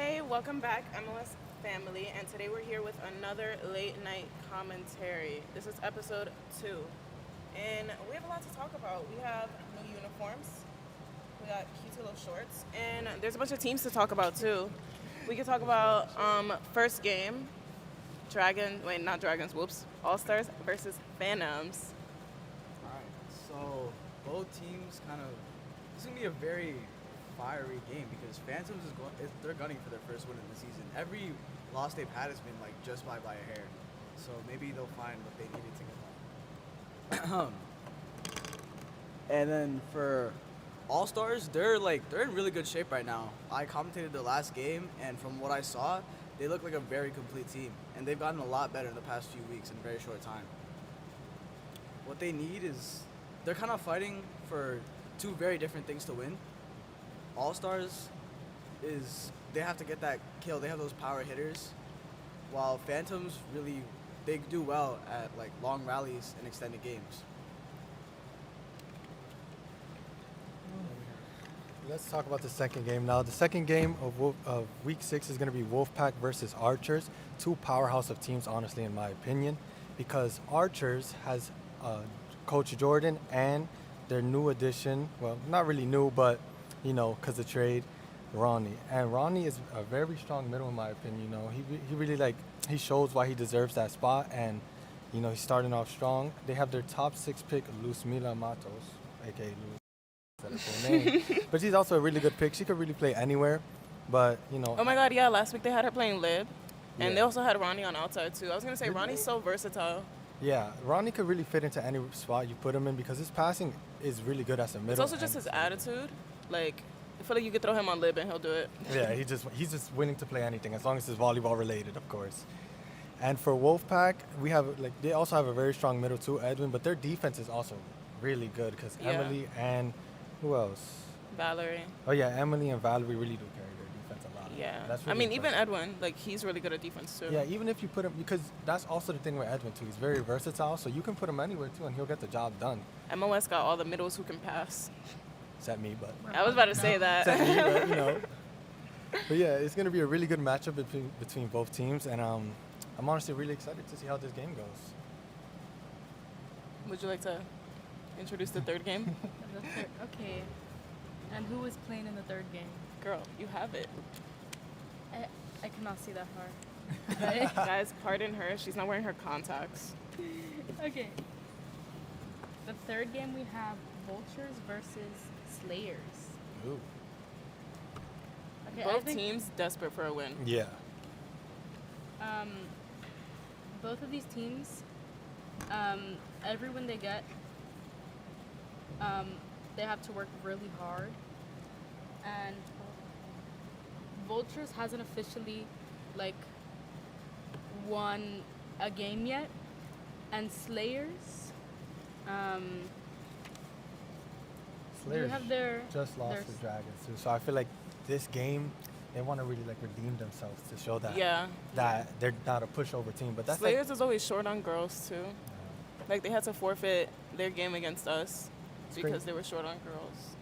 Hey, welcome back, MLS family, and today we're here with another late night commentary. This is episode 2, and we have a lot to talk about. We have new uniforms, we got cute little shorts, and there's a bunch of teams to talk about too. We could talk about first game, not Dragons, whoops, All Stars versus Phantoms. All right, so both teams it's gonna be a very fiery game because Phantoms they're gunning for their first win of the season. Every loss they've had has been like just by a hair, so maybe they'll find what they needed to get home. And then for All Stars, they're in really good shape right now. I commentated their last game, and from what I saw, they look like a very complete team, and they've gotten a lot better in the past few weeks in a very short time. What they need is they're kind of fighting for two very different things to win. All Stars they have to get that kill. They have those power hitters, while Phantoms they do well at like long rallies and extended games. Let's talk about the second game now. The second game of Week 6 is going to be Wolfpack versus Archers, two powerhouse of teams, honestly, in my opinion, because Archers has Coach Jordan and their new addition, well, not really new, but, because of trade, Ronnie. And Ronnie is a very strong middle, in my opinion. He really, he shows why he deserves that spot, and, he's starting off strong. They have their top 6 pick, Luzmila Matos, a.k.a. Luz. Full name. But she's also a really good pick. She could really play anywhere, but Oh my God, yeah! Last week they had her playing lib, and Yeah. they also had Ronnie on outside too. I was gonna say Ronnie's so versatile. Yeah, Ronnie could really fit into any spot you put him in because his passing is really good as a middle. It's also just his attitude. Like, I feel like you could throw him on lib and he'll do it. Yeah, he's just willing to play anything as long as it's volleyball related, of course. And for Wolfpack, they also have a very strong middle too, Edwin, but their defense is also really good because Yeah. Emily and who else? Valerie. Oh yeah, Emily and Valerie really do carry their defense a lot. Yeah. That's I really mean, even impressive. Edwin, he's really good at defense too. Yeah, even if you put him, because that's also the thing with Edwin too. He's very versatile, so you can put him anywhere too, and he'll get the job done. MOS got all the middles who can pass. Except me, but I was about to say that. except me, but But yeah, it's gonna be a really good matchup between both teams, and I'm honestly really excited to see how this game goes. Would you like to introduce the third game? Okay. And who was playing in the third game? Girl, you have it. I cannot see that far. Guys, pardon her. She's not wearing her contacts. Okay. The third game we have Vultures versus Slayers. Ooh. Okay, I Both think teams desperate for a win. Yeah. Both of these teams, every win they get, they have to work really hard. And Vultures hasn't officially won a game yet, and Slayers, Slayers have their just lost their to Dragons too, so I feel like this game they want to really redeem themselves to show that that they're not a pushover team. But that's Slayers is always short on girls too. They had to forfeit their game against us because crazy. they were short on girls.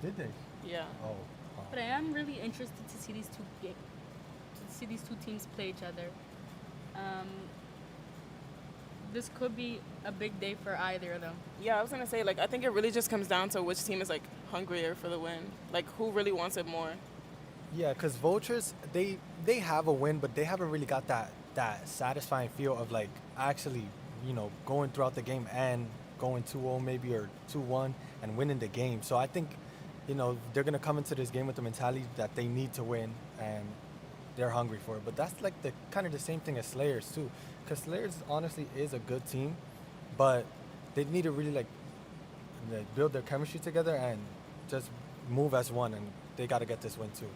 Did they? Yeah. Oh. Wow. But I am really interested to see these two teams play each other. This could be a big day for either of them. Yeah, I was gonna say I think it really just comes down to which team is hungrier for the win. Who really wants it more. Yeah, because Vultures they have a win, but they haven't really got that satisfying feel of actually going throughout the game and going 2-0 maybe or 2-1 and winning the game. So I think they're gonna come into this game with the mentality that they need to win and they're hungry for it. But that's the kind of the same thing as Slayers too, because Slayers honestly is a good team, but they need to really build their chemistry together and just move as one, and they got to get this win too.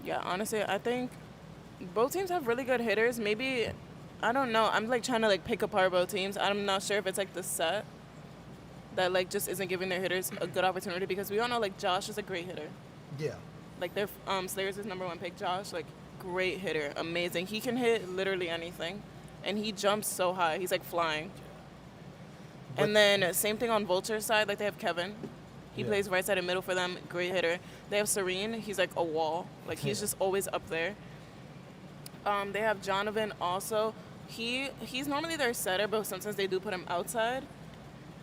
Yeah, honestly, I think both teams have really good hitters. Maybe, I don't know. I'm trying to pick apart both teams. I'm not sure if it's the set that just isn't giving their hitters a good opportunity, because we all know Josh is a great hitter. Yeah. Their Slayers is number 1 pick. Josh, great hitter, amazing. He can hit literally anything, and he jumps so high. He's flying. But and then same thing on Vulture's side. They have Kevin. He Yeah. plays right side and middle for them. Great hitter. They have Serene. He's like a wall. Like he's just always up there. They have Jonovan also. He's normally their setter, but sometimes they do put him outside.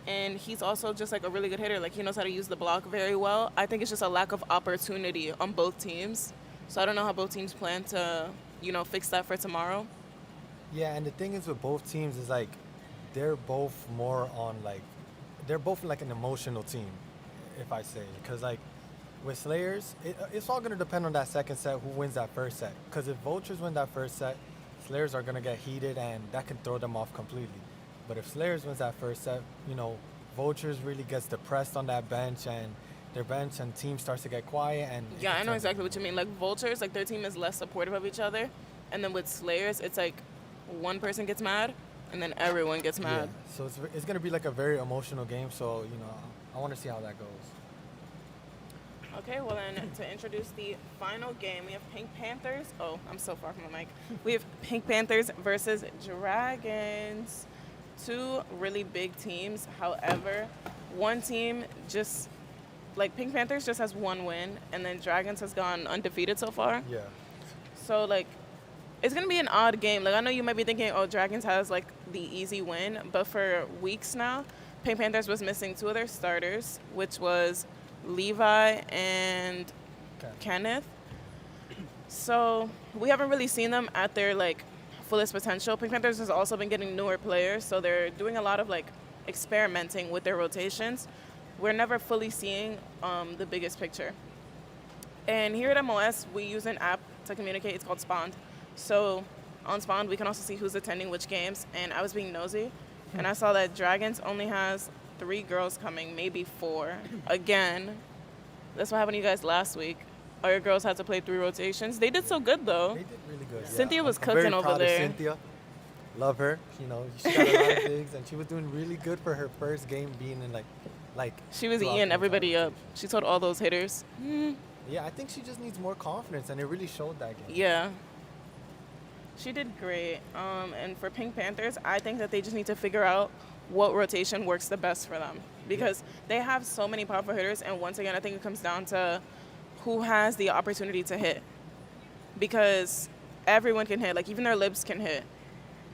And he's also just like a really good hitter. Like he knows how to use the block very well. I think it's just a lack of opportunity on both teams. So I don't know how both teams plan to, fix that for tomorrow. Yeah, and the thing is with both teams is like they're both more on like they're both like an emotional team, if I say, because like with Slayers, it's all gonna depend on that second set who wins that first set. Because if Vultures win that first set, Slayers are gonna get heated and that can throw them off completely. But if Slayers wins that first set, Vultures really gets depressed on that bench and their bench and team starts to get quiet and Yeah, I know exactly what you mean. Like Vultures, like their team is less supportive of each other. And then with Slayers, it's like one person gets mad and then everyone gets mad. Yeah. So it's gonna be like a very emotional game. So I want to see how that goes. Okay, well then to introduce the final game, we have Pink Panthers. Oh, I'm so far from the mic. We have Pink Panthers versus Dragons. Two really big teams. However, one team just, like Pink Panthers just has one win, and then Dragons has gone undefeated so far. Yeah. So like, it's gonna be an odd game. Like I know you might be thinking, oh, Dragons has like the easy win, but for weeks now, Pink Panthers was missing two of their starters, which was Levi and Kenneth. So we haven't really seen them at their like fullest potential. Pink Panthers has also been getting newer players, so they're doing a lot of like experimenting with their rotations. We're never fully seeing the biggest picture. And here at MOS, we use an app to communicate. It's called Spawned. So on Spawned, we can also see who's attending which games. And I was being nosy, and I saw that Dragons only has 3 girls coming, maybe 4. Again, that's what happened to you guys last week. All your girls had to play 3 rotations. They did so good, though. They did really good. Cynthia was I'm cooking very over proud there. Of Cynthia. Love her. She got a lot of digs, and she was doing really good for her first game being in like. She was throughout eating the everybody entire up. She told all those hitters. Yeah, I think she just needs more confidence, and it really showed that game. Yeah. She did great. And for Pink Panthers, I think that they just need to figure out what rotation works the best for them. Because they have so many powerful hitters, and once again, I think it comes down to who has the opportunity to hit. Because everyone can hit. Like, even their libs can hit.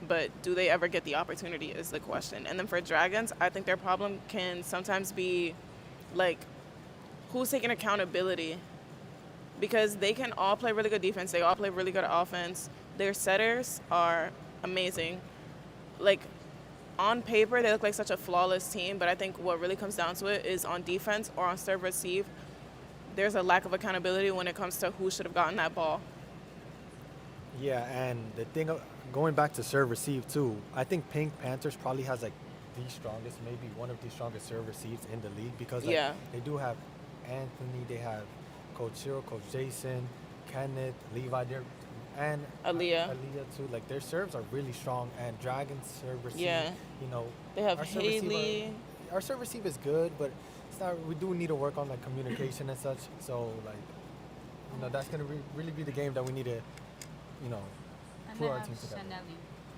But do they ever get the opportunity is the question. And then for Dragons, I think their problem can sometimes be, like, who's taking accountability? Because they can all play really good defense. They all play really good offense. Their setters are amazing. Like, on paper, they look like such a flawless team, but I think what really comes down to it is on defense or on serve receive, there's a lack of accountability when it comes to who should have gotten that ball. Yeah, and the thing, going back to serve receive too, I think Pink Panthers probably has like the strongest, maybe one of the strongest serve receives in the league because like, they do have Anthony, they have Coach Cyril, Coach Jason, Kenneth, Levi, and Aaliyah too. Like their serves are really strong, and Dragons serve receive. Yeah. They have our serve receive Haley. our serve receive is good, but it's not. We do need to work on like communication and such. So like, that's gonna really be the game that we need to, And put they our have team together.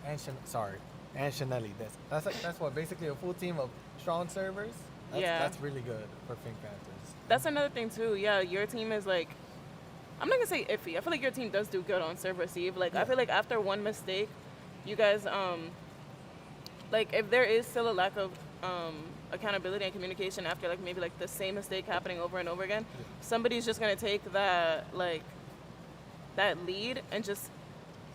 Chanelli. And Chanelli. That's what basically a full team of strong servers. That's really good for Pink Panthers. That's another thing, too. Yeah, your team is, like, I'm not going to say iffy. I feel like your team does do good on serve receive. Like, I feel like after one mistake, you guys, like, if there is still a lack of accountability and communication after, like, maybe, like, the same mistake happening over and over again, somebody's just going to take that, like, that lead and just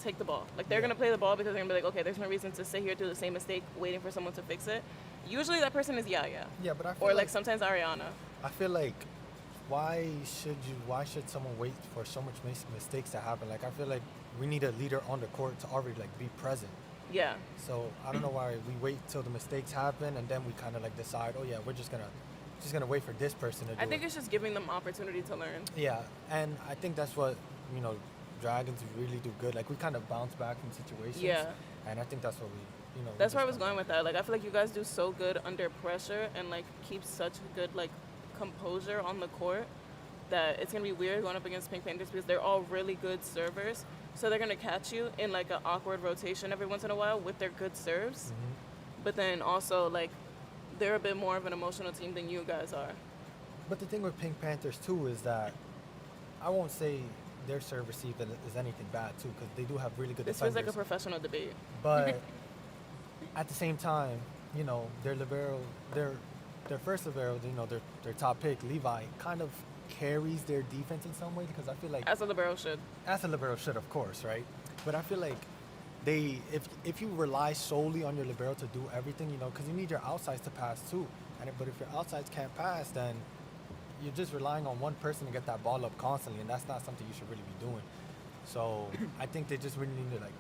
take the ball. Like, they're going to play the ball because they're going to be like, okay, there's no reason to sit here, do the same mistake, waiting for someone to fix it. Usually that person is Yaya. Yeah, but I feel Or, like, sometimes Ariana. I feel like why should someone wait for so much mistakes to happen? Like I feel like we need a leader on the court to already like be present. Yeah. So I don't know why we wait till the mistakes happen and then we kind of like decide, oh yeah, we're just gonna wait for this person to do it. I think it's just giving them opportunity to learn. Yeah, and I think that's what Dragons really do good. Like we kind of bounce back from situations. Yeah. And I think that's what we That's where I was going with that. Like I feel like you guys do so good under pressure and like keep such good like composure on the court that it's gonna be weird going up against Pink Panthers because they're all really good servers. So they're gonna catch you in like an awkward rotation every once in a while with their good serves. Mm-hmm. But then also like they're a bit more of an emotional team than you guys are. But the thing with Pink Panthers too is that I won't say their serve receive is anything bad too, because they do have really good This feels defenders. like a professional debate. But at the same time, you know, their libero, their first libero, you know, their top pick, Levi, kind of carries their defense in some way, because I feel like As a libero should. as a libero should, of course, right? But I feel like if you rely solely on your libero to do everything, you know, because you need your outsides to pass too. But if your outsides can't pass, then you're just relying on one person to get that ball up constantly, and that's not something you should really be doing. So I think they just really need to like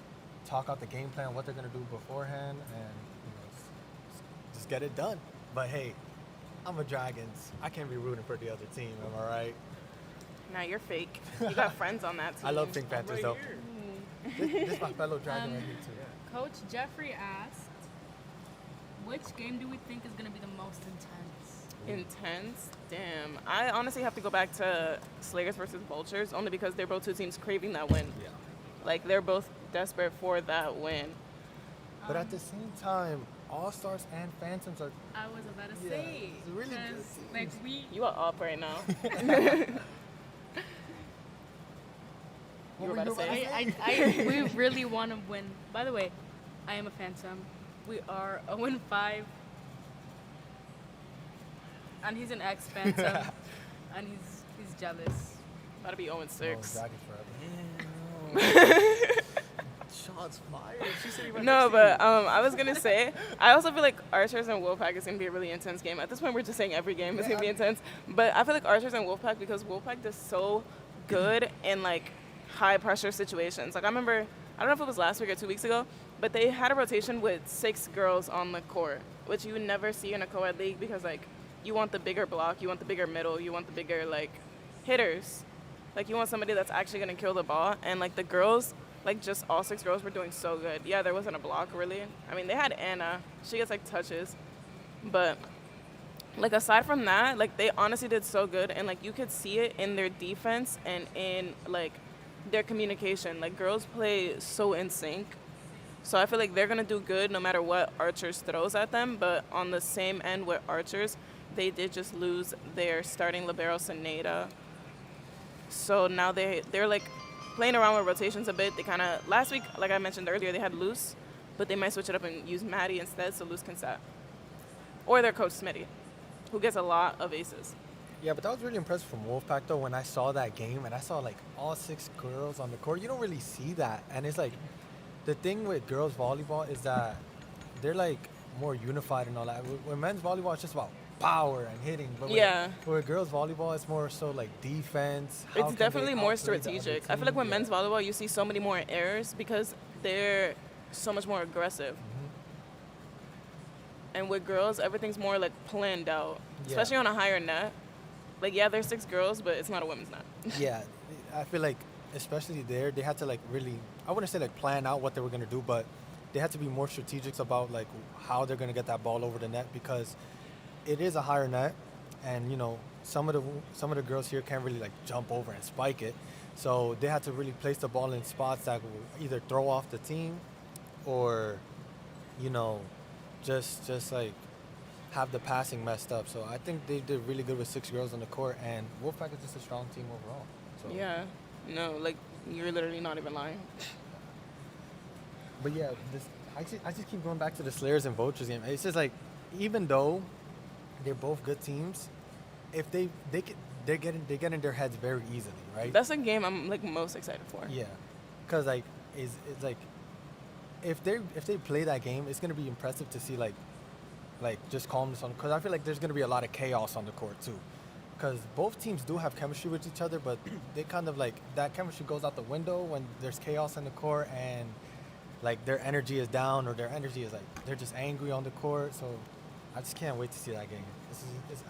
talk out the game plan, what they're gonna do beforehand, and you know, just get it done. But hey, I'm a Dragons. I can't be rooting for the other team. Am I right? Nah, you're fake. You got friends on that team. I love Pink Panthers though. This is my fellow Dragon right here too. Coach Jeffrey asked, which game do we think is going to be the most intense? Intense? Damn. I honestly have to go back to Slayers versus Vultures, only because they're both two teams craving that win. Yeah. Like, they're both desperate for that win. But at the same time, All Stars and Phantoms are. I was about to Yeah, say, it's really good 'cause, like teams. You are up right now. You were about to say? we really want to win. By the way, I am a Phantom. We are 0-5. And he's an ex-Phantom. And he's jealous. About to be 0-6. Dragons forever. Shots fired. She said he went No, next to but you. I was going to say, I also feel like Archers and Wolfpack is going to be a really intense game. At this point, we're just saying every game is going to be intense. But I feel like Archers and Wolfpack, because Wolfpack is so good in, like, high-pressure situations. Like, I remember, I don't know if it was last week or 2 weeks ago, but they had a rotation with 6 girls on the court, which you would never see in a co-ed league because, like, you want the bigger block, you want the bigger middle, you want the bigger, like, hitters. Like, you want somebody that's actually going to kill the ball. And, like, the girls, like, just all 6 girls were doing so good. Yeah, there wasn't a block, really. I mean, they had Anna. She gets, like, touches. But, like, aside from that, like, they honestly did so good. And, like, you could see it in their defense and in, like, their communication. Like, girls play so in sync. So I feel like they're going to do good no matter what Archers throws at them. But on the same end with Archers, they did just lose their starting libero, Seneda. So now they're like playing around with rotations a bit. They kind of, last week, like I mentioned earlier, they had Luce, but they might switch it up and use Maddie instead so Luce can set. Or their coach, Smitty, who gets a lot of aces. Yeah, but that was really impressive from Wolfpack though. When I saw that game and I saw like all 6 girls on the court, you don't really see that. And it's like the thing with girls volleyball is that they're like more unified and all that. When men's volleyball, it's just about power and hitting. But Yeah. with girls volleyball, it's more so like defense. How It's can definitely they more outplay the other strategic. I feel team? like when Yeah. men's volleyball, you see so many more errors because they're so much more aggressive. Mm-hmm. And with girls, everything's more like planned out, Yeah. especially on a higher net. Like, yeah, there's 6 girls, but it's not a women's net. Yeah, I feel like especially there, they had to like really, I wouldn't say like plan out what they were gonna do, but they had to be more strategic about like how they're gonna get that ball over the net, because it is a higher net, and you know some of the girls here can't really like jump over and spike it, so they had to really place the ball in spots that will either throw off the team, or you know, just like have the passing messed up. So I think they did really good with 6 girls on the court, and Wolfpack is just a strong team overall. So. Yeah, no, like, you're literally not even lying. But yeah, I just keep going back to the Slayers and Vultures game. It's just like, even though they're both good teams, if they get in their heads very easily, right? That's a game I'm, like, most excited for. Yeah, because like it's like if they play that game, it's gonna be impressive to see like just calmness on, because I feel like there's gonna be a lot of chaos on the court too, because both teams do have chemistry with each other, but they kind of like that chemistry goes out the window when there's chaos in the court and like their energy is down, or their energy is like they're just angry on the court. So I just can't wait to see that game.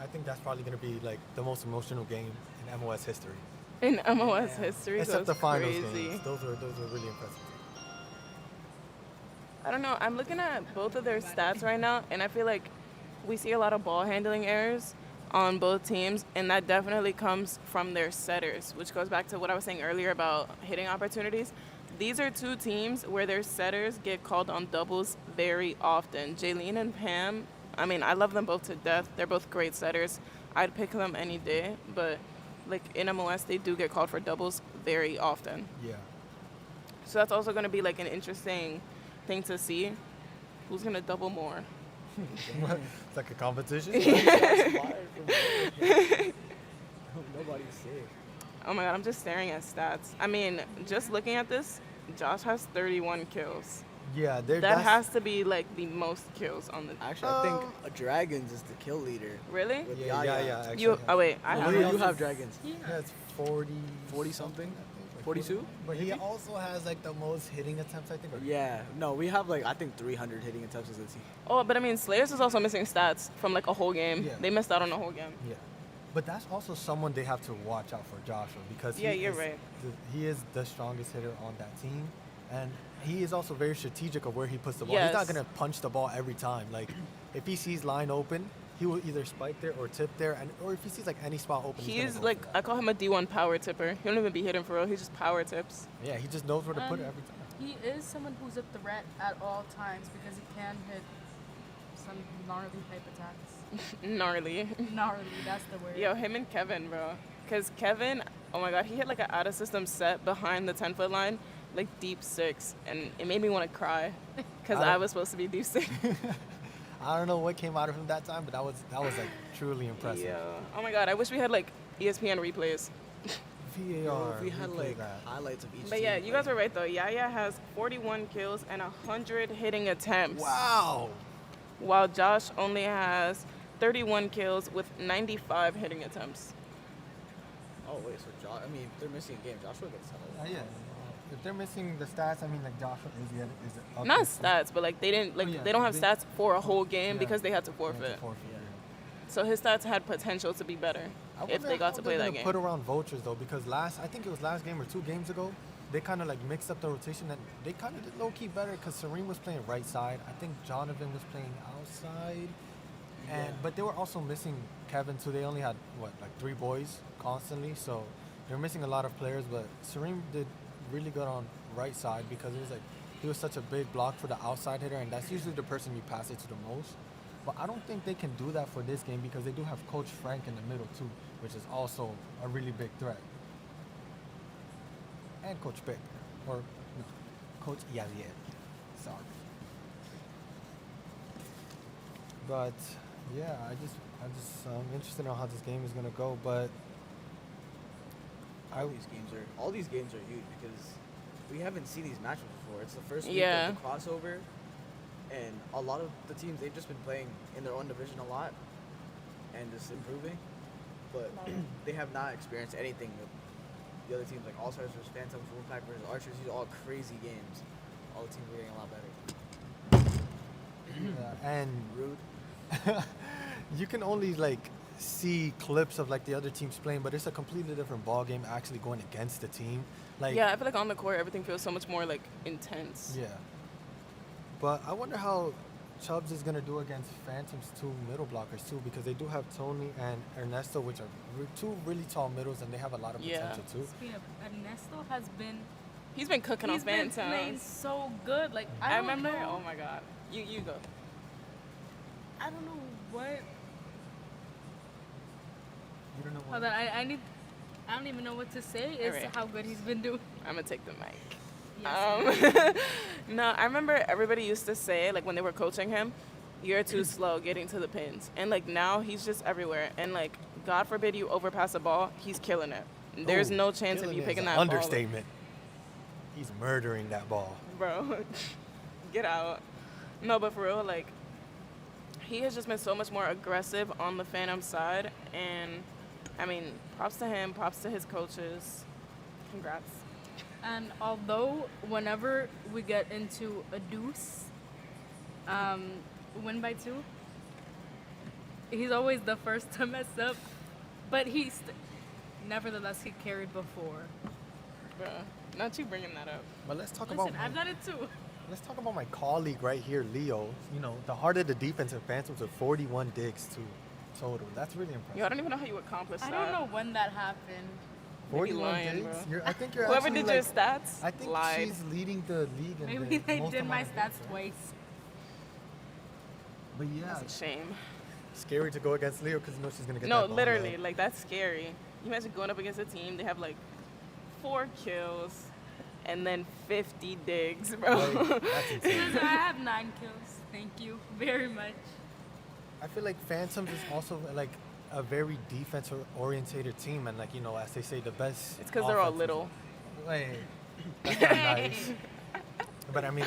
I think that's probably gonna be like the most emotional game in MOS history. In MOS history, Except goes the finals crazy. games. Those were really impressive. I don't know. I'm looking at both of their stats right now, and I feel like we see a lot of ball handling errors on both teams, and that definitely comes from their setters, which goes back to what I was saying earlier about hitting opportunities. These are 2 teams where their setters get called on doubles very often. Jaylene and Pam, I mean, I love them both to death. They're both great setters. I'd pick them any day, but like in MLS, they do get called for doubles very often. Yeah. So that's also going to be like an interesting thing to see. Who's going to double more? It's like a competition. Nobody's safe. Oh my God, I'm just staring at stats. I mean, just looking at this, Josh has 31 kills. Yeah, That has to be like the most kills on the. Actually, I think Dragons is the kill leader. Really? With Yeah. Actually, You? Oh wait, I Oh, have. you it. have Dragons. Yeah. Yeah, it's 40. 40 something? Like 42? But he also has like the most hitting attempts, I think. Or Yeah. No, we have like I think 300 hitting attempts as a team. Oh, but I mean, Slayers is also missing stats from like a whole game. Yeah. They missed out on a whole game. Yeah. But that's also someone they have to watch out for, Joshua, because Yeah, you're right. He is the strongest hitter on that team, and he is also very strategic of where he puts the ball. He's not Yes. gonna punch the ball every time. Like if he sees line open, he will either spike there or tip there, and or if he sees like any spot open, he's He's gonna go like, for I that. call him a D1 power tipper. He don't even be hitting for real. He just power tips. Yeah, he just knows where to put it And every time. He is someone who's a threat at all times because he can hit some gnarly type attacks. Gnarly. Gnarly, that's the word. Yo, him and Kevin, bro. Because Kevin, oh my God, he hit like an out of system set behind the 10-foot line, like deep six. And it made me want to cry because I was supposed to be deep six. I don't know what came out of him that time, but that was like truly impressive. Yeah. Oh my God, I wish we had like ESPN replays. VAR. If we had replay like that. highlights of each But team. yeah, you guys are right though. Yaya has 41 kills and 100 hitting attempts. Wow. While Josh only has 31 kills with 95 hitting attempts. Oh wait, so Josh, I mean, if they're missing a game, Joshua gets hella. Yeah. If they're missing the stats, I mean, like Joshua is up Not there. stats, but like they didn't like Oh, yeah, they don't have they- stats for a whole game Yeah. because they had to Yeah, forfeit. to forfeit, yeah. So his stats had potential to be better I if wonder they got how to play they're that gonna game. Put around vultures though, because I think it was last game or 2 games ago, they kind of like mixed up the rotation and they kind of did low key better because Serene was playing right side. I think Jonathan was playing outside, and but they were also missing Kevin too. They only had like 3 boys constantly, so they're missing a lot of players. But Serene did really good on right side because it was like he was such a big block for the outside hitter, and that's usually the person you pass it to the most. But I don't think they can do that for this game because they do have Coach Frank in the middle too, which is also a really big threat. And Coach Beck, or no, Coach Yavier. Sorry. But yeah, I'm interested in how this game is gonna go. But All these games are huge because we haven't seen these matchups before. It's the first week Yeah. of the crossover, and a lot of the teams they've just been playing in their own division a lot and just improving, but they have not experienced anything with the other teams like All Stars versus Phantoms, Wolfpack versus Archers. These are all crazy games. All the teams are getting a lot better. and Rude. you can only like see clips of like the other teams playing, but it's a completely different ball game actually going against the team. Like Yeah, I feel like on the court everything feels so much more like intense. yeah. But I wonder how Chubbs is gonna do against Phantom's 2 middle blockers too, because they do have Tony and Ernesto, which are 2 really tall middles, and they have a lot of Yeah. potential too. Speaking of, Ernesto has been He's been cooking he's on been playing Phantoms. so good. Like I don't remember. know- Oh my God. You go. I don't know what. You don't know Hold on, I don't even know what to say. Is Alright. how good he's been doing. I'm gonna take the mic. Yes. No, I remember everybody used to say, like, when they were coaching him, you're too slow getting to the pins. And, like, now he's just everywhere. And, like, God forbid you overpass a ball, he's killing it. There's Ooh, no chance of killing you is picking an that ball up. understatement. He's murdering that ball. Bro, get out. No, but for real, like, he has just been so much more aggressive on the Phantom side. And, I mean, props to him, props to his coaches. Congrats. And although whenever we get into a deuce, win by 2, he's always the first to mess up. But nevertheless, he carried before. Bruh, not you bringing that up. But let's talk Listen, about I've done it too. let's talk about my colleague right here, Leo. You know, the heart of the defensive Phantoms with 41 digs too total. That's really impressive. Yo, I don't even know how you accomplished I that. don't know when that happened. 41 lying, digs. bro. I think you're Whoever actually did like, your stats I think lied. she's leading the league in Maybe the they most did my amount of stats digs, right? twice. But yeah, That's a shame. scary to go against Leo because you know she's gonna get No, that ball literally, up. like that's scary. You imagine going up against a team, they have like 4 kills and then 50 digs, bro. Like, that's insane. I have 9 kills. Thank you very much. I feel like Phantoms is also like a very defense-orientated team, and like you know, as they say, the best. It's because they're all offenses- little. Like, that's not nice. But I mean,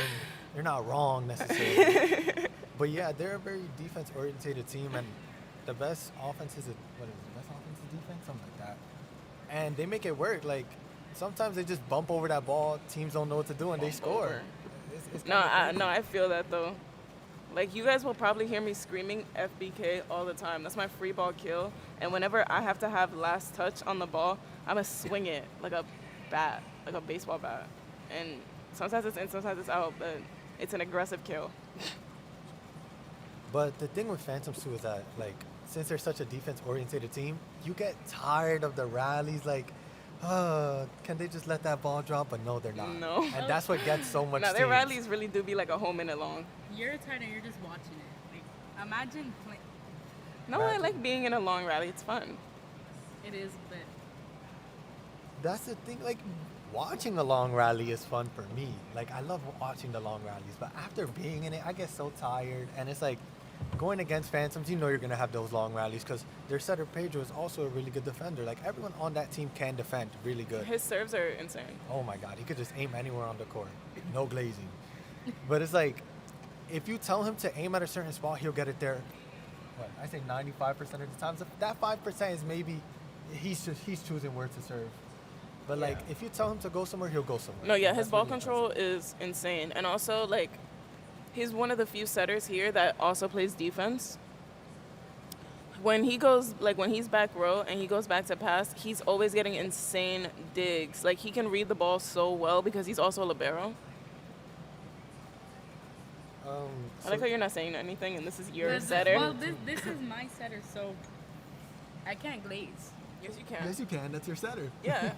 you're not wrong necessarily. But yeah, they're a very defense-orientated team, and the best offense is what is it? Best offense is defense, something like that. And they make it work. Like sometimes they just bump over that ball. Teams don't know what to do, and they Bump score. over. It's No, I feel that though. Like you guys will probably hear me screaming FBK all the time. That's my free ball kill. And whenever I have to have last touch on the ball, I'ma swing it like a bat, like a baseball bat. And sometimes it's in, sometimes it's out, but it's an aggressive kill. But the thing with Phantoms too is that like since they're such a defense-oriented team, you get tired of the rallies. Like, can they just let that ball drop? But no, they're not. No. And that's what gets so much. Now their teams. rallies really do be like a whole minute long. You're tired and you're just watching it. Like, imagine playing. No, I like being in a long rally. It's fun. It is, but That's the thing. Like, watching a long rally is fun for me. Like, I love watching the long rallies. But after being in it, I get so tired. And it's like going against Phantoms. You know you're gonna have those long rallies because their setter Pedro is also a really good defender. Like everyone on that team can defend really good. His serves are insane. Oh my God, he could just aim anywhere on the court, no glazing. But it's like, if you tell him to aim at a certain spot, he'll get it there. What I say, 95% of the time. So that 5% is maybe he's choosing where to serve. But like, if you tell him to go somewhere, he'll go somewhere. No, yeah, his That's ball really control impressive. is insane. And also, like, he's one of the few setters here that also plays defense. When he goes, like, when he's back row and he goes back to pass, he's always getting insane digs. Like, he can read the ball so well because he's also a libero. I like how you're not saying anything, and this is your But setter. Well, this is my setter, so I can't glaze. Yes, you can. Yes, you can. That's your setter. Yeah.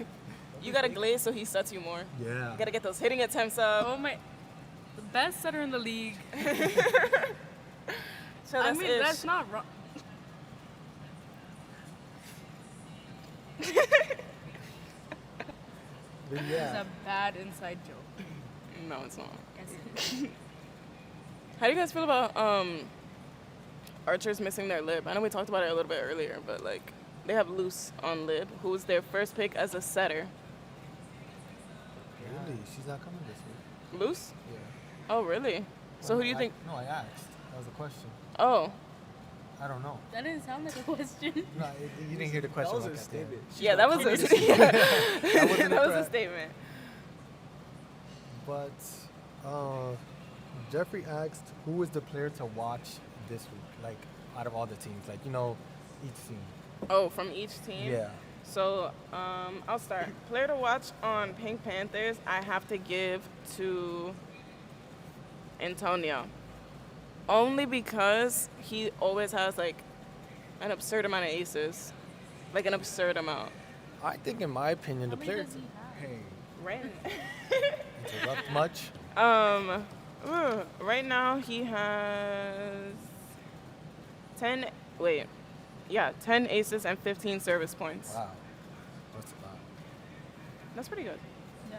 You gotta glaze so he sets you more. Yeah. You gotta get those hitting attempts up. Oh my, the best setter in the league. So I that's mean, ish. that's not wrong. But It's yeah. a bad inside joke. No, it's not. Yes, it is. How do you guys feel about archers missing their lib? I know we talked about it a little bit earlier, but like they have Loose on lib, who was their first pick as a setter. Really? She's not coming this week. Loose? Yeah. Oh, really? So who do you think? No, I asked. That was a question. Oh, I don't know. That didn't sound like a question. No, you didn't hear the question. That was like a I did. statement. yeah, that was a That wasn't that was a threat. statement. But Jeffrey asked, who is the player to watch this week? Like, out of all the teams, like you know, each team. Oh, from each team. Yeah. So I'll start. Player to watch on Pink Panthers, I have to give to Antonio. Only because he always has like an absurd amount of aces. Like an absurd amount. I think, in my opinion, How the many player. does he have? Hey, Right. interrupt much? Right now he has 10 aces and 15 service points. Wow, that's a lot. That's pretty good. Yeah.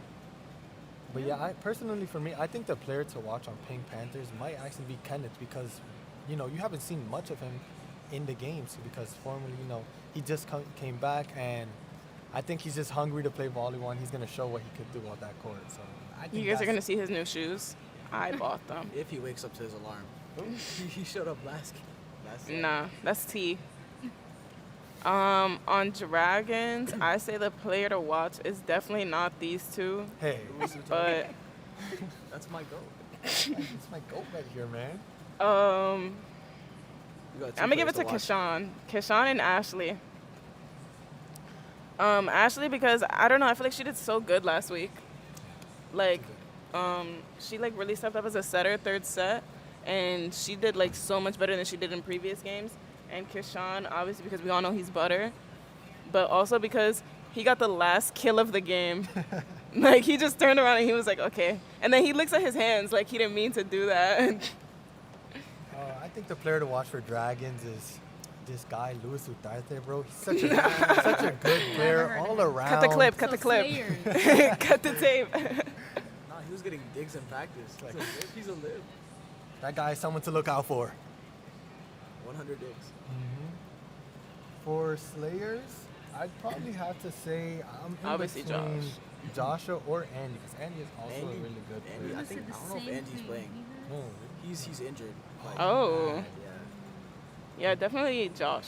But yeah, personally, for me, I think the player to watch on Pink Panthers might actually be Kenneth because, you know, you haven't seen much of him in the games because formerly, you know, he just came back and I think he's just hungry to play volleyball and he's going to show what he could do on that court. So I think You guys are that's- gonna see his new shoes. I bought them. If he wakes up to his alarm. He showed up last game. Nah, that's T. On Dragons, I say the player to watch is definitely not these two, Hey, but That's my goal. it's my goat right here, man. I'm You got two gonna give it players to watch. Keshawn and Ashley. Ashley, because I don't know, I feel like she did so good last week. Like, she like really stepped up as a setter, third set, and she did like so much better than she did in previous games. And Keshawn, obviously, because we all know he's butter, but also because he got the last kill of the game. Like, he just turned around and he was like, okay. And then he looks at his hands like he didn't mean to do that. I think the player to watch for Dragons is this guy, Luis Ugarte, bro. He's such a such a good player heard all of him. around. Cut the clip. Cut So the clip. Slayers. Cut the tape. Nah, he was getting digs in practice. Like, he's a lib. That guy is someone to look out for. 100 digs. For Slayers, I'd probably have to say I'm in Obviously between Josh. Joshua or Andy, because Andy is also a Andy- really good Andy, player. I think I don't know if Andy's playing. No, He's injured. Like, Oh. bad, Yeah, definitely Josh.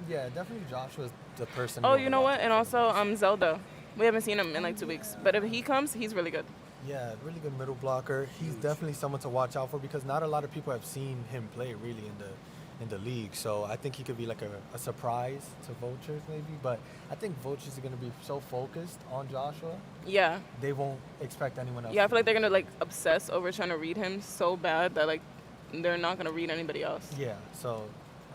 yeah, definitely Joshua's the person. Oh, want you to know watch what? And out for. also Zelda. We haven't seen him in like 2 weeks. But if he comes, he's really good. Yeah, really good middle blocker. He's Huge. definitely someone to watch out for because not a lot of people have seen him play really in the league. So I think he could be like a surprise to Vultures maybe. But I think Vultures are gonna be so focused on Joshua, Yeah. they won't expect anyone else. Yeah, I to feel like do they're gonna like obsess over trying to read him so bad that like they're not gonna read anybody else. Yeah, so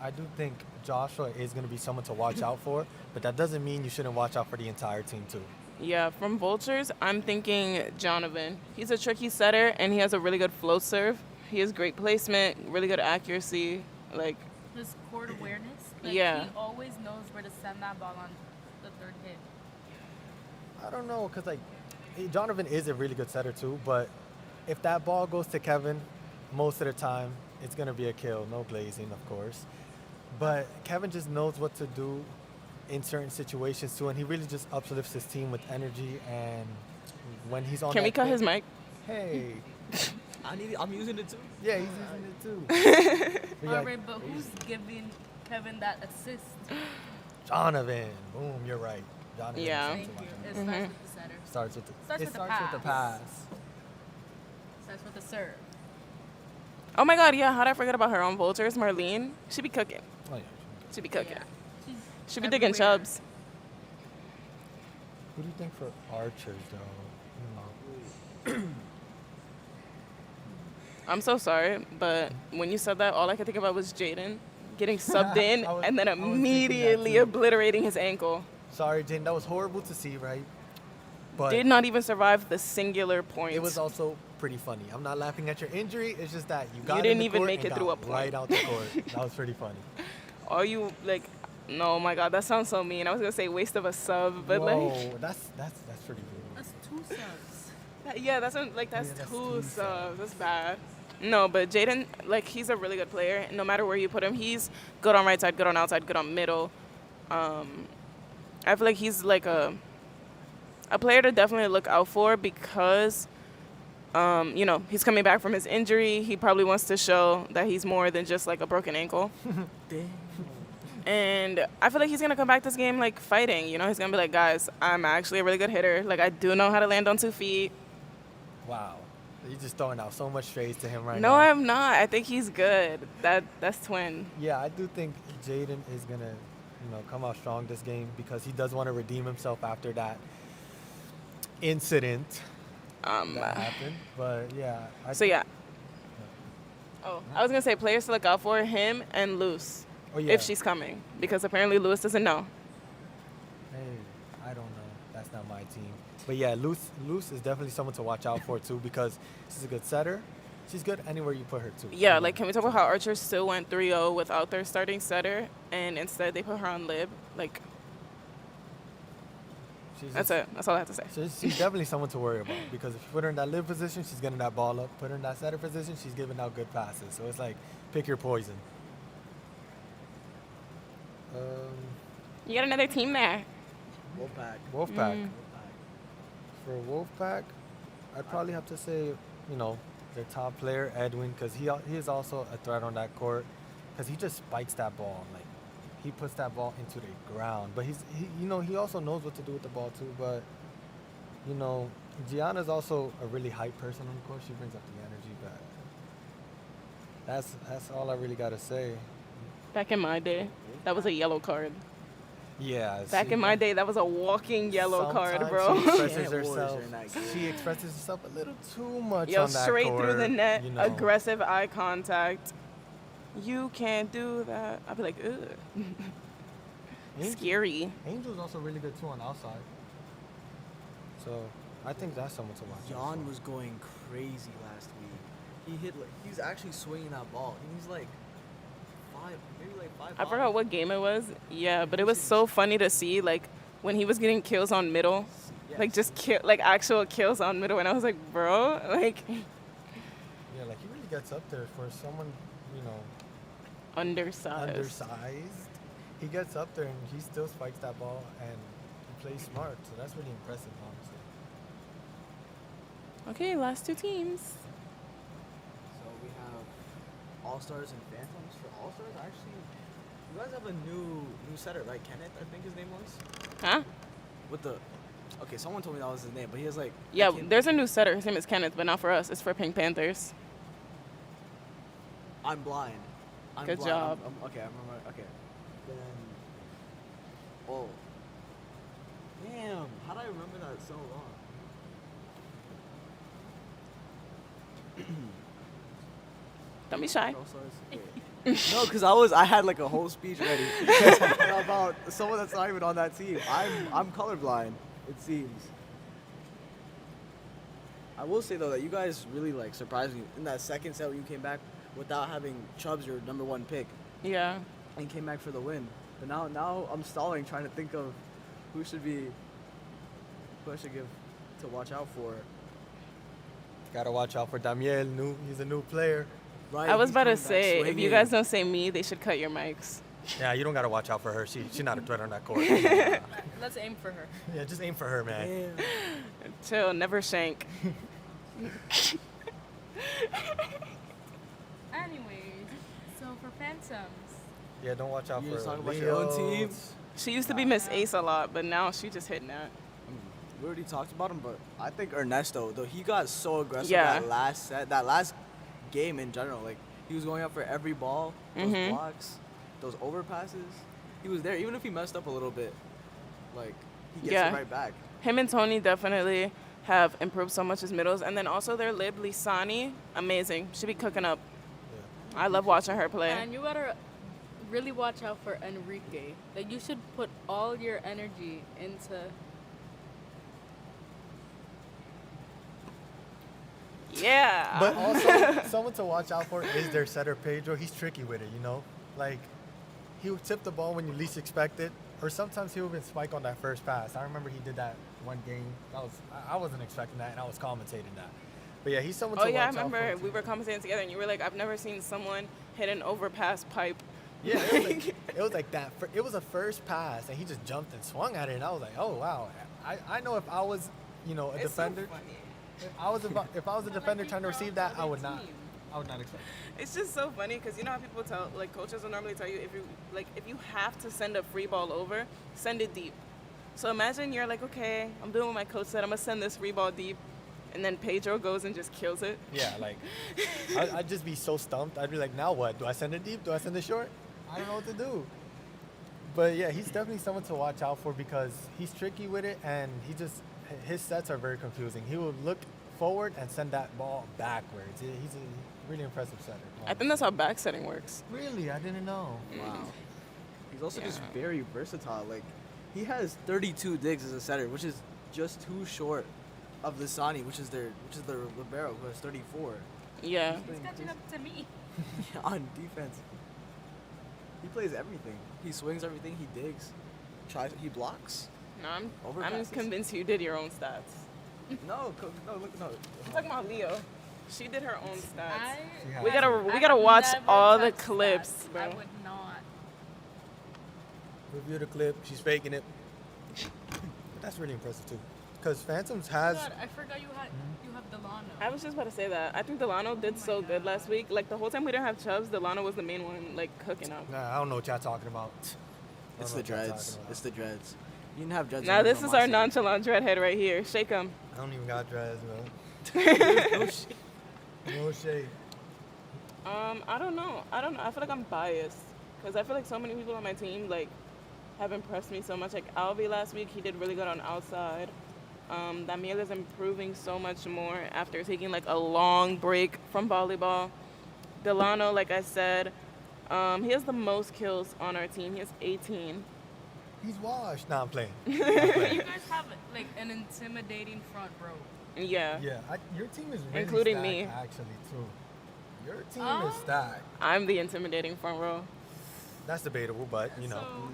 I do think Joshua is going to be someone to watch out for, but that doesn't mean you shouldn't watch out for the entire team too. Yeah, from Vultures, I'm thinking Jonovan. He's a tricky setter and he has a really good float serve. He has great placement, really good accuracy. Like, His court awareness. Like, Yeah. He always knows where to send that ball on the third hit. I don't know, because like Donovan is a really good setter too, but if that ball goes to Kevin, most of the time it's going to be a kill, no glazing, of course. But Kevin just knows what to do in certain situations too, and he really just uplifts his team with energy. And when he's on, can we that cut court- his mic? Hey, I'm using it too. yeah, he's using it too. But yeah, All right, but who's giving Kevin that assist? Donovan, boom, you're right. Donovan is Yeah. someone Thank to you. watch out It for. starts with the setter. Starts with the Starts it with the starts with the pass. pass. Starts with the serve. Oh my god, yeah, how'd I forget about her on Vultures? Marlene. She be cooking. Oh yeah. She be cooking. Yeah. She's She be digging everywhere. chubs. Who do you think for archers though? I'm so sorry, but when you said that, all I could think about was Jaden getting subbed in I was- and then I was thinking that immediately too. obliterating his ankle. Sorry, Jane, that was horrible to see, right? But Did not even survive the singular point. it was also pretty funny. I'm not laughing at your injury. It's just that you got in didn't the even court make and it through got a point. right out the court. That was pretty funny. Are you like? No, my God, that sounds so mean. I was gonna say waste of a sub, but Whoa, like, that's pretty rude. That's 2 subs. yeah, that's like that's Yeah, that's two two subs. subs. That's bad. No, but Jaden, like, he's a really good player. No matter where you put him, he's good on right side, good on outside, good on middle. I feel like he's like a player to definitely look out for because, you know, he's coming back from his injury. He probably wants to show that he's more than just like a broken ankle. Damn. And I feel like he's gonna come back this game like fighting. You know, he's gonna be like, guys, I'm actually a really good hitter. Like, I do know how to land on 2 feet. Wow. You're just throwing out so much praise to him right No, now. I'm not. I think he's good. That's twin. Yeah, I do think Jaden is gonna, you know, come out strong this game because he does want to redeem himself after that incident that happened. But yeah, So yeah. Oh, I was gonna say players to look out for him and Luce Oh, yeah. if she's coming because apparently Lewis doesn't know. Hey, I don't know. That's not my team. But yeah, Luce is definitely someone to watch out for too because she's a good setter. She's good anywhere you put her too. Yeah, like can we talk about how Archer still went 3-0 without their starting setter and instead they put her on lib? Like She's that's just- it. That's all I have to say. She's definitely someone to worry about because if you put her in that live position, she's getting that ball up. Put her in that setter position, she's giving out good passes. So it's like pick your poison. You got another team there. Wolfpack. Wolfpack. For Wolfpack, I'd probably have to say, you know, their top player Edwin because he is also a threat on that court because he just spikes that ball like he puts that ball into the ground. But he also knows what to do with the ball too. But you know, Gianna's also a really hype person on the court. She brings up the energy, but that's all I really gotta say. Back in my day, that was a yellow card. Yeah. Back in my day, that was a walking yellow card, sometimes bro. She expresses Yeah, it was herself. during that game. She expresses herself a little too much Yo, on that straight court, through the net, you know. aggressive eye contact. You can't do that. I'd be like, ugh. Angel- Scary. Angel's also really good too on outside. So I think that's someone to watch. out John for. was going crazy last week. He's actually swinging that ball, and he's like 5. I forgot what game it was. Yeah, but it was so funny to see, like, when he was getting kills on middle. Like, just like, actual kills on middle. And I was like, bro, like... Yeah, like, he really gets up there for someone, you know, Undersized. He gets up there and he still spikes that ball and he plays smart. So that's really impressive, honestly. Okay, last two teams. So we have All-Stars and Phantoms. For All-Stars, actually, you guys have a new setter, right? Kenneth, I think his name was? Huh? With the... Okay, someone told me that was his name, but he has like... Yeah, there's a new setter. His name is Kenneth, but not for us. It's for Pink Panthers. I'm blind. Good job. Okay, I remember. Okay. Then... Oh. Damn, how do I remember that so long? Don't be shy. No, because I had like a whole speech ready about someone that's not even on that team. I'm colorblind, it seems. I will say though that you guys really like surprised me in that second set when you came back without having Chubbs your number 1 pick Yeah. and came back for the win. But now I'm stalling trying to think of who I should give to watch out for. Gotta watch out for Damiel. He's a new player. Right, I was he's about to coming back say, if you swinging. guys don't say me, they should cut your mics. Yeah, you don't gotta watch out for her. She's not a threat on that court. Let's aim for her. Yeah, just aim for her, man. Damn. Chill, never shank. Anyways, so for Phantoms, Yeah, don't watch out You for just talking about your own team? Leos. She used to be Miss Ace a lot, but now she just hitting that. We already talked about him, but I think Ernesto, though, he got so aggressive Yeah. that last set, that last game in general. Like, he was going up for every ball, those blocks, those overpasses. He was there, even if he messed up a little bit. Like, he gets Yeah. it right back. Him and Tony definitely have improved so much as middles. And then also their lib, Lisani, amazing. She be cooking up. I love watching her play. and you gotta really watch out for Enrique. Like you should put all your energy into. Yeah. But also, someone to watch out for is their setter, Pedro. He's tricky with it, you know? Like, he'll tip the ball when you least expect it, or sometimes he'll even spike on that first pass. I remember he did that one game. I wasn't expecting that, and I was commentating that. But yeah, he's someone Oh to yeah, I watch out for. remember too. we were commentating together, and you were like, "I've never seen someone hit an overpass pipe." Yeah, it was like that. It was a first pass, and he just jumped and swung at it, and I was like, oh wow. I know if I was, you know, a It's defender, so funny. if I was a defender trying to receive that, I would not expect. It's just so funny because you know how people tell, like coaches will normally tell you if you have to send a free ball over, send it deep. So imagine you're like, okay, I'm doing what my coach said. I'm gonna send this free ball deep, and then Pedro goes and just kills it. Yeah, like I'd just be so stumped. I'd be like, now what? Do I send it deep? Do I send it short? I don't know what to do. But yeah, he's definitely someone to watch out for because he's tricky with it, and his sets are very confusing. He will look forward and send that ball backwards. He's a really impressive setter. I think that's how back setting works. Really, I didn't know. Wow. He's also just Yeah. very versatile. Like, he has 32 digs as a setter, which is just too short of Lisani, which is the libero, who has 34. Yeah. He's catching up to me. On defense. He plays everything. He swings everything. He digs. He blocks. No, I'm Overpasses. just convinced you did your own stats. No. I'm talking about Leo. She did her own stats. We Yeah. gotta watch all the clips, bro. I would not. Review the clip. She's faking it. But that's really impressive too. Because Phantoms has. God, I forgot you have Delano. I was just about to say that. I think Delano did so good last week. Like the whole time we didn't have Chubbs, Delano was the main one, like cooking up. Nah, I don't know what y'all talking about. I It's don't know the what y'all dreads. talking about. It's the dreads. You didn't have dreads. Now when you this was is on our my nonchalant dreadhead right here. Shake him. I don't even got dreads, bro. side. No shit. No shade. I don't know. I feel like I'm biased because I feel like so many people on my team like have impressed me so much. Like Alvi last week, he did really good on outside. Damiel is improving so much more after taking like a long break from volleyball. Delano, like I said, he has the most kills on our team. He has 18. He's washed. Nah, I'm playing. You guys have like an intimidating front row. Yeah. Yeah, your team is really Including stacked, me. actually, too. Your team is stacked. I'm the intimidating front row. That's debatable, but you know. So,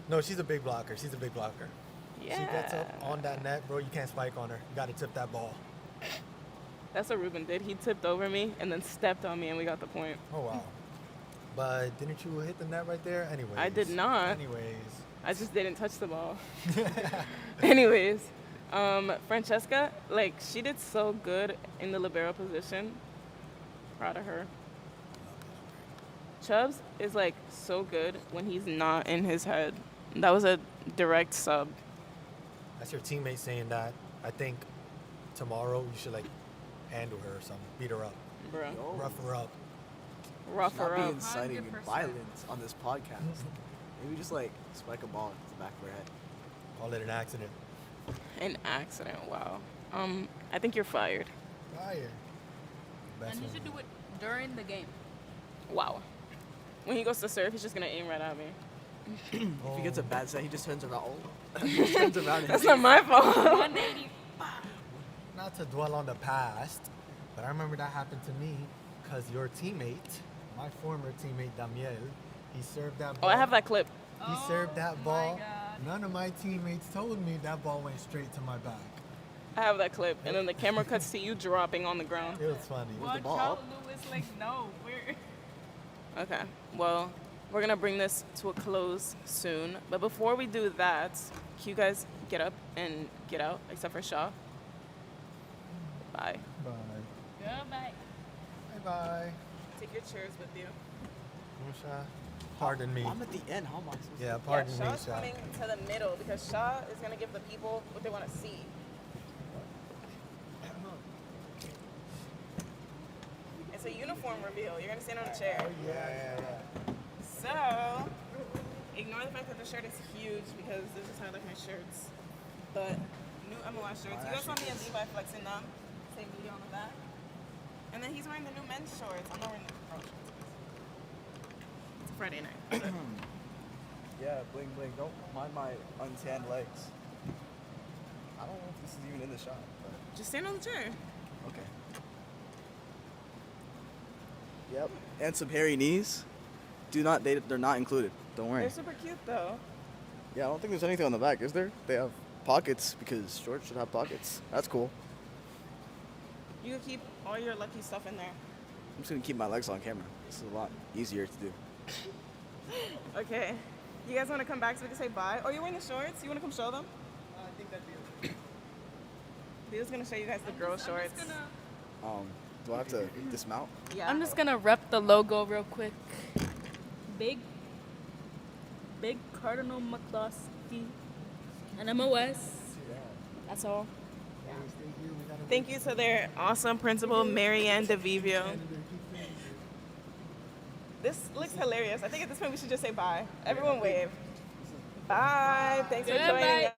No, she's a big blocker. She's a big blocker. Yeah. She gets up on that net, bro. You can't spike on her. You got to tip that ball. That's what Ruben did. He tipped over me and then stepped on me, and we got the point. Oh wow. But didn't you hit the net right there? Anyways. I did not. Anyways. I just didn't touch the ball. Anyways, Francesca, like, she did so good in the libero position. Proud of her. Chubbs is, like, so good when he's not in his head. That was a direct sub. That's your teammate saying that. I think tomorrow you should like handle her or something. Beat her up. Bro. Rough her up. Rough Not her be up. inciting 100%. violence on this podcast. Maybe just like spike a ball into the back of her head. Call it an accident. An accident, wow. I think you're fired. Fire. Best and you one. should do it during the game. Wow. When he goes to serve, he's just gonna aim right at me. If he gets a bad set, he just turns around. He just turns around and That's not my fault. 180. Not to dwell on the past, but I remember that happened to me because your teammate, my former teammate Damiel, he served that Oh, ball. I have that clip. He served that my ball. God. None of my teammates told me that ball went straight to my back. I have that clip. And then the camera cuts to you dropping on the ground. It was funny. Watch ball out, up? Lewis. Like, no, we're. Okay. Well, we're gonna bring this to a close soon. But before we do that, can you guys get up and get out, except for Shaw? Bye. Bye. Goodbye. Bye. Take your chairs with you. Musha. Pardon me. I'm at the end. How am I supposed to? Yeah, pardon me, Shaw's Sha. coming to the middle because Shaw is gonna give the people what they want to see. It's a uniform reveal. You're gonna stand on a chair. Yeah. So, ignore the fact that the shirt is huge because this is how I like my shirts. But new MLS shirts. You guys saw me and Levi flexing them. Same video on the back. And then he's wearing the new men's shorts. I'm not wearing the girl shorts. It's a Friday night. Yeah, bling bling. Don't mind my untanned legs. I don't know if this is even in the shot, but Just stand on the chair. okay. Yep. And some hairy knees. They're not included. Don't worry. They're super cute though. Yeah, I don't think there's anything on the back, is there? They have pockets because shorts should have pockets. That's cool. You can keep all your lucky stuff in there. I'm just gonna keep my legs on camera. This is a lot easier to do. Okay. You guys want to come back so we can say bye? Oh, you're wearing the shorts? You want to come show them? I think that'd be okay. Leo's going to show you guys the girl shorts. Do I have to dismount? Yeah. I'm just gonna rep the logo real quick. Big Cardinal McCloskey and MOS. That's all. Thank you to their awesome principal, Marianne DeVivio. This looks hilarious. I think at this point we should just say bye. Everyone wave. Bye. Thanks for joining Goodbye. us.